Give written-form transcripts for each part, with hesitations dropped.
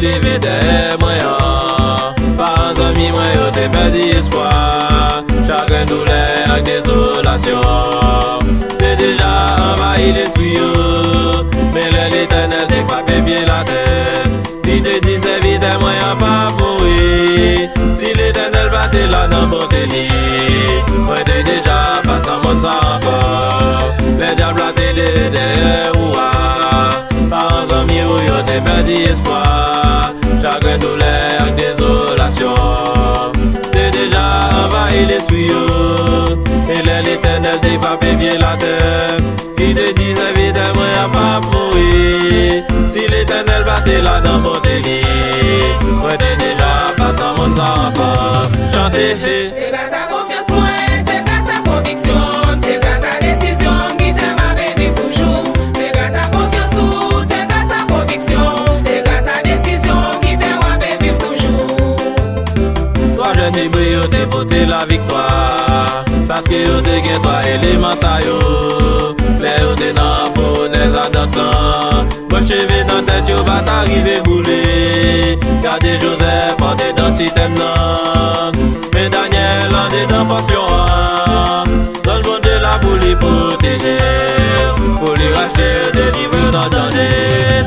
levé des moyens. Par amis, moi, yo t'ai perdu espoir. Chagrin, douleur, avec désolation. T'es déjà envahi l'esprit, mais l'Éternel t'est frappé bien la tête. Il te dit, c'est vite, moi, y'a pas mourir. Si l'Éternel battait là dans mon délit, moi, t'es déjà pas dans mon sang encore. Les diables a t'aidé derrière ou par amis, yo t'es perdu espoir. Chagrin, douleur, avec désolation. T'es déjà envahi l'esprit, et l'Éternel t'est frappé bien la tête. Il te dit, c'est vite, moi, y'a pas mourir. Si l'Éternel battait là dans mon délit, moi, t'es déjà pas dans mon sang encore. Chantez, c'est grâce à confiance, moi, c'est grâce à conviction, c'est grâce à décision qui fait ma vie vivre toujours. C'est grâce à confiance, c'est grâce à conviction, c'est grâce à décision qui fait ma vie vivre toujours. Toi, jeune hébreu, t'es porté la victoire, parce que yo t'es gain toi élément ça yo. Les yo t'es dans la fournaise à d'autres. Moi cheveux dans tête yo va t'arriver bouler. Gardez Joseph en dedans système nan. Mais Daniel en dedans passion. Dans le monde de la boule protéger, pour les racheter, délivrer dans le danger.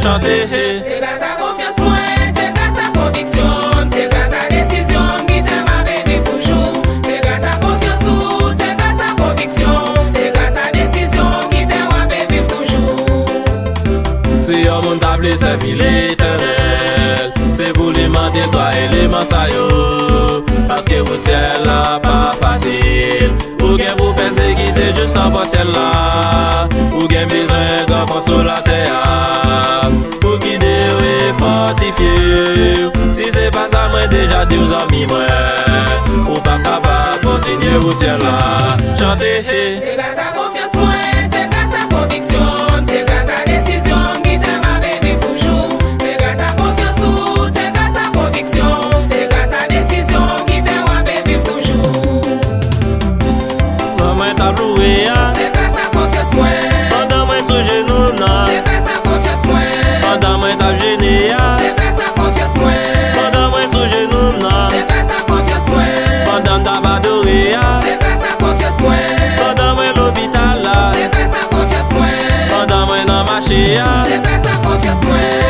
Chanter. C'est grâce à confiance, moi, c'est grâce à conviction, c'est grâce à décision qui fait ma vie vivre toujours. C'est grâce à confiance, c'est grâce à conviction, c'est grâce à décision qui fait ma vie vivre toujours. Si on monte à blé, c'est l'Éternel. C'est pour les mentir, toi et les mansaillots. Parce que vous tiens là, pas facile. Ou bien vous pensez qu'il était juste en votre ciel là. Ou bien besoin d'un point sur la terre. Pour guider et fortifier. Si c'est pas ça, moi déjà dit aux amis, moi. Ou pas capable, continuer vous tiens là. Chantez. C'est grâce à confiance, moi, c'est grâce à conviction, c'est grâce à décision qui fait ma vie vivre toujours. C'est grâce à confiance, c'est grâce à conviction, c'est grâce à décision qui fait ma vie vivre toujours. Maman t'a loué, C'est grâce à confiance, moi, pendant moi sous genou, non. c'est grâce à confiance, moi, Pendant moi t'a gêné, c'est grâce à confiance, moi, pendant moi sous genou, non. c'est grâce à confiance, moi, Pendant t'as badoré, c'est grâce à confiance, moi, pendant moi l'hôpital là. c'est grâce à confiance, moi, Pendant moi dans marché, c'est grâce à confiance, moi.